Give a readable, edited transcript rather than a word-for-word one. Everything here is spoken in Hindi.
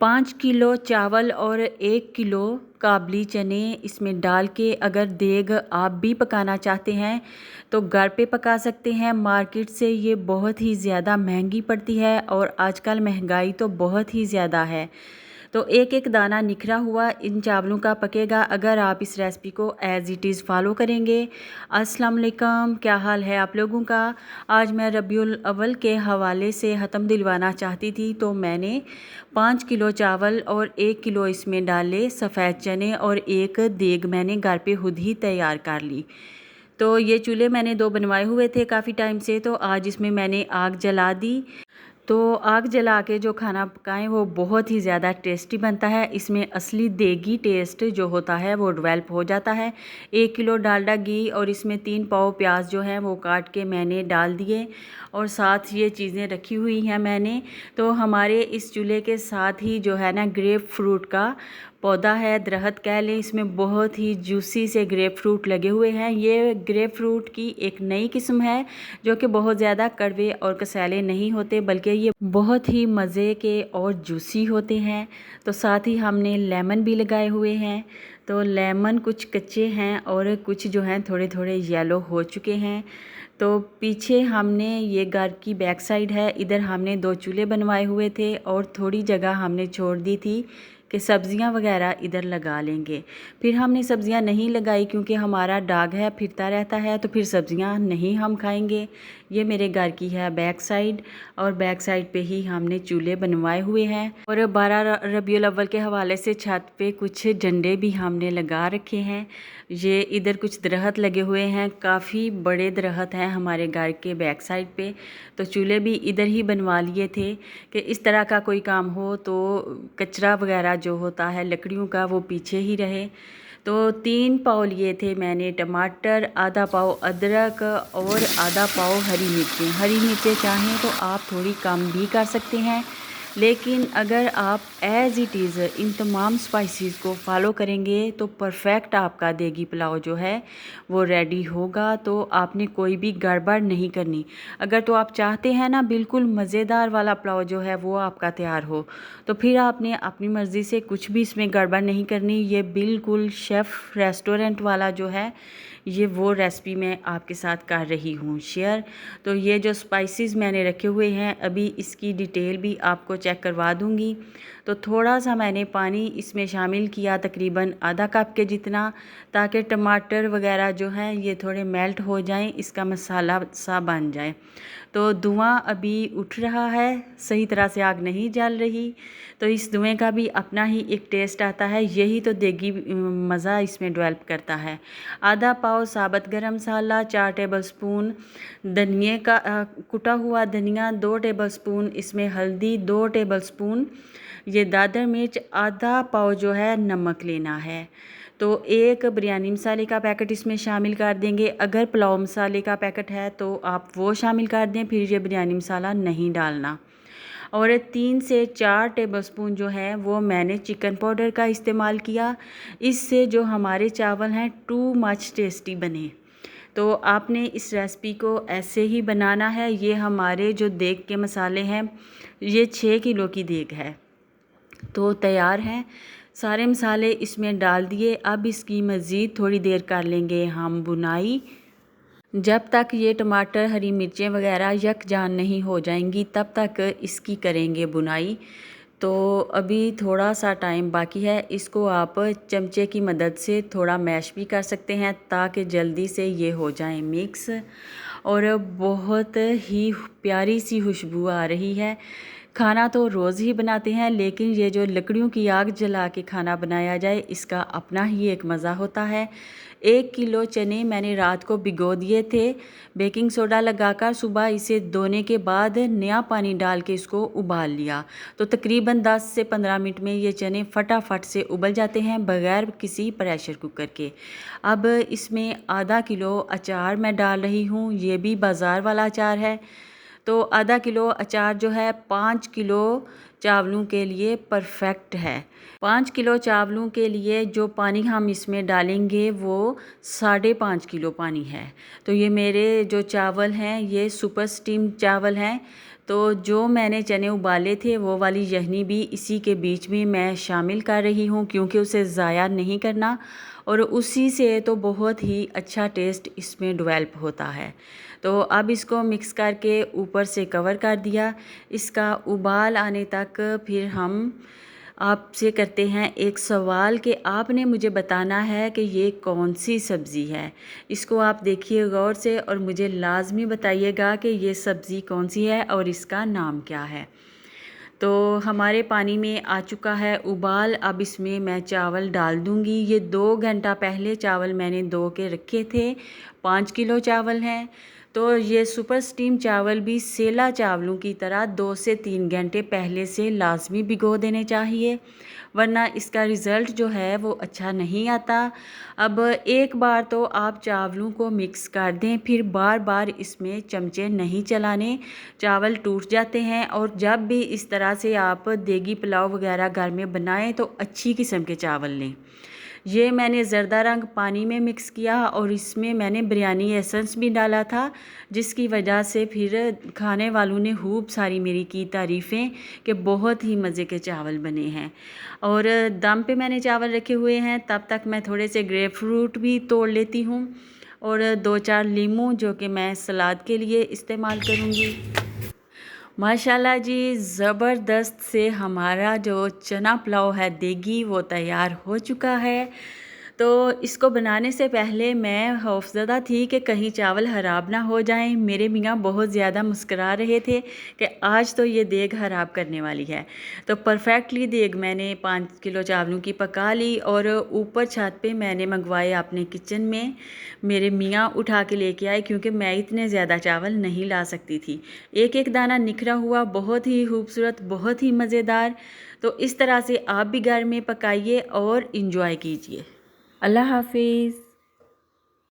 5 किलो चावल और 1 किलो काबली चने इसमें डाल के अगर देग आप भी पकाना चाहते हैं तो घर पे पका सकते हैं। मार्केट से ये बहुत ही ज़्यादा महंगी पड़ती है और आजकल महंगाई तो बहुत ही ज़्यादा है। तो एक एक दाना निखरा हुआ इन चावलों का पकेगा अगर आप इस रेसिपी को एज़ इट इज़ फॉलो करेंगे। अस्सलाम वालेकुम, क्या हाल है आप लोगों का। आज मैं रबीउल अव्वल के हवाले से हतम दिलवाना चाहती थी, तो मैंने 5 किलो चावल और 1 किलो इसमें डाले सफ़ेद चने और एक देग मैंने घर पे खुद ही तैयार कर ली। तो ये चूल्हे मैंने 2 बनवाए हुए थे काफ़ी टाइम से, तो आज इसमें मैंने आग जला दी। तो आग जला के जो खाना पकाएं वो बहुत ही ज़्यादा टेस्टी बनता है। इसमें असली देगी टेस्ट जो होता है वो डेवलप हो जाता है। 1 किलो डालडा घी और इसमें 3 पाव प्याज जो हैं वो काट के मैंने डाल दिए और साथ ये चीज़ें रखी हुई हैं मैंने। तो हमारे इस चूल्हे के साथ ही जो है ना ग्रेप फ्रूट का पौधा है, दरख्त कह लें, इसमें बहुत ही जूसी से ग्रेप फ्रूट लगे हुए हैं। ये ग्रेप फ्रूट की एक नई किस्म है जो कि बहुत ज़्यादा कड़वे और कसैले नहीं होते, बल्कि ये बहुत ही मज़े के और जूसी होते हैं। तो साथ ही हमने लेमन भी लगाए हुए हैं। तो लेमन कुछ कच्चे हैं और कुछ जो हैं थोड़े थोड़े येलो हो चुके हैं। तो पीछे हमने ये घर की बैक साइड है, इधर हमने 2 चूल्हे बनवाए हुए थे और थोड़ी जगह हमने छोड़ दी थी कि सब्ज़ियां वगैरह इधर लगा लेंगे। फिर हमने सब्ज़ियां नहीं लगाई क्योंकि हमारा डॉग है, फिरता रहता है, तो फिर सब्ज़ियां नहीं हम खाएंगे। ये मेरे घर की है बैक साइड और बैक साइड पे ही हमने चूल्हे बनवाए हुए हैं। और 12 रबीउल अव्वल के हवाले से छत पे कुछ झंडे भी हमने लगा रखे हैं। ये इधर कुछ दरख्त लगे हुए हैं, काफ़ी बड़े दरख्त हैं हमारे घर के बैक साइड पे। तो चूल्हे भी इधर ही बनवा लिए थे कि इस तरह का कोई काम हो तो कचरा वगैरह जो होता है लकड़ियों का वो पीछे ही रहे। तो 3 पाव लिए थे मैंने टमाटर, आधा पाव अदरक और आधा पाव हरी मिर्चें। हरी मिर्चें चाहें तो आप थोड़ी कम भी कर सकते हैं, लेकिन अगर आप एज़ इट इज़ इन तमाम स्पाइसेस को फॉलो करेंगे तो परफेक्ट आपका देगी पुलाव जो है वो रेडी होगा। तो आपने कोई भी गड़बड़ नहीं करनी। अगर तो आप चाहते हैं ना बिल्कुल मज़ेदार वाला पुलाव जो है वो आपका तैयार हो, तो फिर आपने अपनी मर्ज़ी से कुछ भी इसमें गड़बड़ नहीं करनी। ये बिल्कुल शेफ़ रेस्टोरेंट वाला जो है ये वो रेसिपी मैं आपके साथ कर रही हूँ शेयर। तो ये जो स्पाइसेस मैंने रखे हुए हैं अभी इसकी डिटेल भी आपको चेक करवा दूँगी। तो थोड़ा सा मैंने पानी इसमें शामिल किया, तकरीबन आधा कप के जितना, ताकि टमाटर वगैरह जो हैं ये थोड़े मेल्ट हो जाएं, इसका मसाला सा बन जाए। तो धुआं अभी उठ रहा है, सही तरह से आग नहीं जल रही, तो इस धुएं का भी अपना ही एक टेस्ट आता है। यही तो देगी मज़ा इसमें डेवलप करता है। आधा पाव साबुत गरम मसाला, 4 टेबलस्पून धनिए का कुटा हुआ धनिया, 2 टेबलस्पून इसमें हल्दी, 2 टेबलस्पून ये दादर मिर्च, आधा पाव जो है नमक लेना है। तो एक बिरयानी मसाले का पैकेट इसमें शामिल कर देंगे। अगर पुलाव मसाले का पैकेट है तो आप वो शामिल कर दें, फिर ये बिरयानी मसाला नहीं डालना। और 3 से 4 टेबलस्पून जो है वो मैंने चिकन पाउडर का इस्तेमाल किया। इससे जो हमारे चावल हैं टू मच टेस्टी बने। तो आपने इस रेसिपी को ऐसे ही बनाना है। ये हमारे जो देग के मसाले हैं ये 6 किलो की देग है, तो तैयार हैं। सारे मसाले इसमें डाल दिए। अब इसकी मज़ीद थोड़ी देर कर लेंगे हम बुनाई। जब तक ये टमाटर, हरी मिर्चें वगैरह यकजान नहीं हो जाएंगी तब तक इसकी करेंगे बुनाई। तो अभी थोड़ा सा टाइम बाकी है। इसको आप चमचे की मदद से थोड़ा मैश भी कर सकते हैं ताकि जल्दी से ये हो जाए मिक्स। और बहुत ही प्यारी सी खुशबू आ रही है। खाना तो रोज़ ही बनाते हैं, लेकिन ये जो लकड़ियों की आग जला के खाना बनाया जाए इसका अपना ही एक मज़ा होता है। 1 किलो चने मैंने रात को भिगो दिए थे बेकिंग सोडा लगाकर। सुबह इसे धोने के बाद नया पानी डाल के इसको उबाल लिया। तो तकरीबन 10 से 15 मिनट में ये चने फटाफट से उबल जाते हैं बग़ैर किसी प्रेशर कुकर के। अब इसमें आधा किलो अचार मैं डाल रही हूँ, ये भी बाज़ार वाला अचार है। तो आधा किलो अचार जो है 5 किलो चावलों के लिए परफेक्ट है। 5 किलो चावलों के लिए जो पानी हम इसमें डालेंगे वो 5.5 किलो पानी है। तो ये मेरे जो चावल हैं ये सुपर स्टीम चावल हैं। तो जो मैंने चने उबाले थे वो वाली यखनी भी इसी के बीच में मैं शामिल कर रही हूँ, क्योंकि उसे ज़ाया नहीं करना और उसी से तो बहुत ही अच्छा टेस्ट इसमें डेवलप होता है। तो अब इसको मिक्स करके ऊपर से कवर कर दिया। इसका उबाल आने तक फिर हम आपसे करते हैं एक सवाल कि आपने मुझे बताना है कि ये कौन सी सब्ज़ी है। इसको आप देखिए गौर से और मुझे लाज़मी बताइएगा कि ये सब्ज़ी कौन सी है और इसका नाम क्या है। तो हमारे पानी में आ चुका है उबाल। अब इसमें मैं चावल डाल दूंगी। ये 2 घंटा पहले चावल मैंने धो के रखे थे। 5 किलो चावल हैं। तो ये सुपर स्टीम चावल भी सेला चावलों की तरह 2 से 3 घंटे पहले से लाजमी भिगो देने चाहिए, वरना इसका रिज़ल्ट जो है वो अच्छा नहीं आता। अब एक बार तो आप चावलों को मिक्स कर दें, फिर बार बार इसमें चमचे नहीं चलाने, चावल टूट जाते हैं। और जब भी इस तरह से आप देगी पुलाव वगैरह घर में बनाएं तो अच्छी किस्म के चावल लें। ये मैंने ज़र्दा रंग पानी में मिक्स किया और इसमें मैंने बिरयानी एसेंस भी डाला था, जिसकी वजह से फिर खाने वालों ने खूब सारी मेरी की तारीफ़ें कि बहुत ही मज़े के चावल बने हैं। और दम पे मैंने चावल रखे हुए हैं। तब तक मैं थोड़े से ग्रेप फ्रूट भी तोड़ लेती हूँ और 2-4 लीमू जो कि मैं सलाद के लिए इस्तेमाल करूँगी। माशाल्लाह जी, ज़बरदस्त से हमारा जो चना पुलाव है देगी वो तैयार हो चुका है। तो इसको बनाने से पहले मैं खौफज़दा थी कि कहीं चावल ख़राब ना हो जाएं। मेरे मियाँ बहुत ज़्यादा मुस्करा रहे थे कि आज तो ये देग ख़राब करने वाली है। तो परफेक्टली देग मैंने 5 किलो चावलों की पका ली और ऊपर छत पे मैंने मंगवाए अपने किचन में। मेरे मियाँ उठा के लेके आए क्योंकि मैं इतने ज़्यादा चावल नहीं ला सकती थी। एक एक दाना निखरा हुआ, बहुत ही खूबसूरत, बहुत ही मज़ेदार। तो इस तरह से आप भी घर में पकाइए और इंजॉय कीजिए। अल्लाह हाफिज़।